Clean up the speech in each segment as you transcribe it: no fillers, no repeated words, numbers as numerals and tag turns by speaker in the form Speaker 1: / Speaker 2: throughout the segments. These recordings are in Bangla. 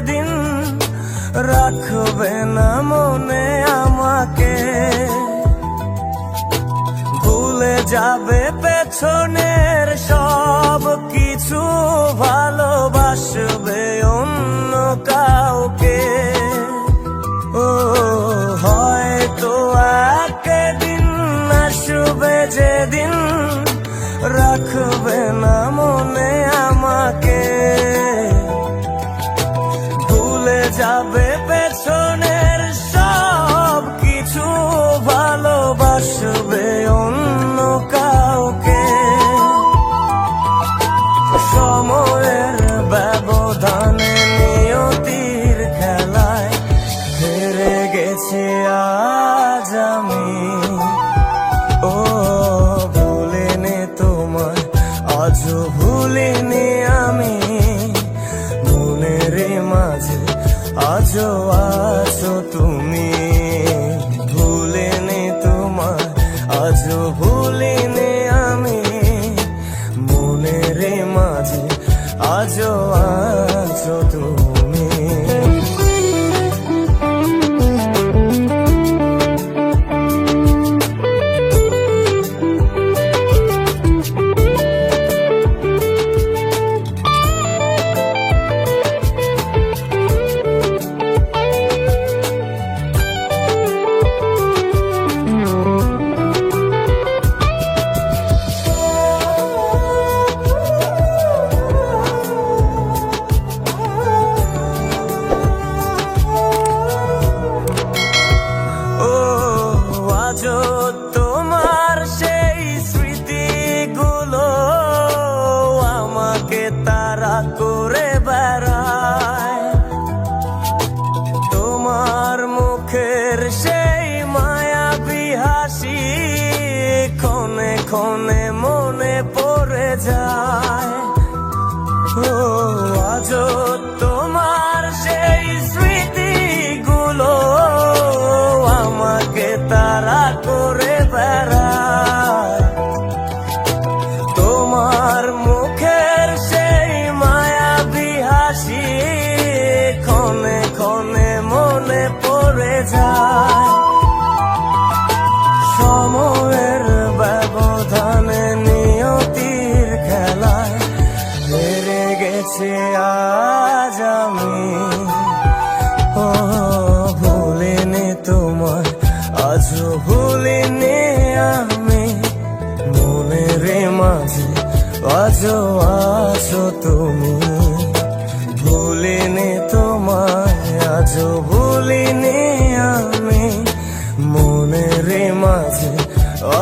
Speaker 1: যেদিন রাখবে না মনে আমাকে, ভুলে যাবে পেছনের সব কিছু, ভালোবাসবে অন্য কাউকে। ও হয়তো একদিন আসবে যেদিন রাখবে না মনে আমাকে, ভুলে যাবে পেছনের সব কিছু, ভালোবাসবে অন্য কাউকে। সময়ের ব্যবধানে নিয়তির খেলায় হেরে গেছি আজ আমি। ও ভুলিনি তোমায়, আজও ভুলিনি আমি, মনের মাঝে আজও আছো তুমি। ভুলিনি তোমায়, আজও ভুলিনি আমি, মনের মাঝে আজও আছো তুমি। তোমার সেই স্মৃতিগুলো আমাকে তাড়া করে বেড়ায়, তোমার মুখের সেই মায়াবী হাসি ক্ষণে ক্ষণে মনে পড়ে যায়। ও আজও তোমার সেই স্মৃতিগুলো আমাকে তাড়া করে বেড়ায়, তোমার মুখের সেই মায়াবী হাসি ক্ষণে ক্ষণে মনে পড়ে যায়। সময়ের ব্যবধানে নিয়তির খেলায় হেরে গেছি আজ আমি। ও ভুলিনি তোমায়, আজও ভুলিনি আমি, মনের মাঝে আজও আছো তুমি। ভুলিনি তোমায়, আজও ভুলিনি আমি, মনের মাঝে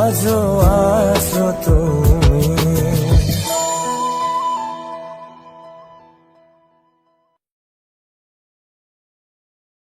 Speaker 1: আজও আছো তুমি।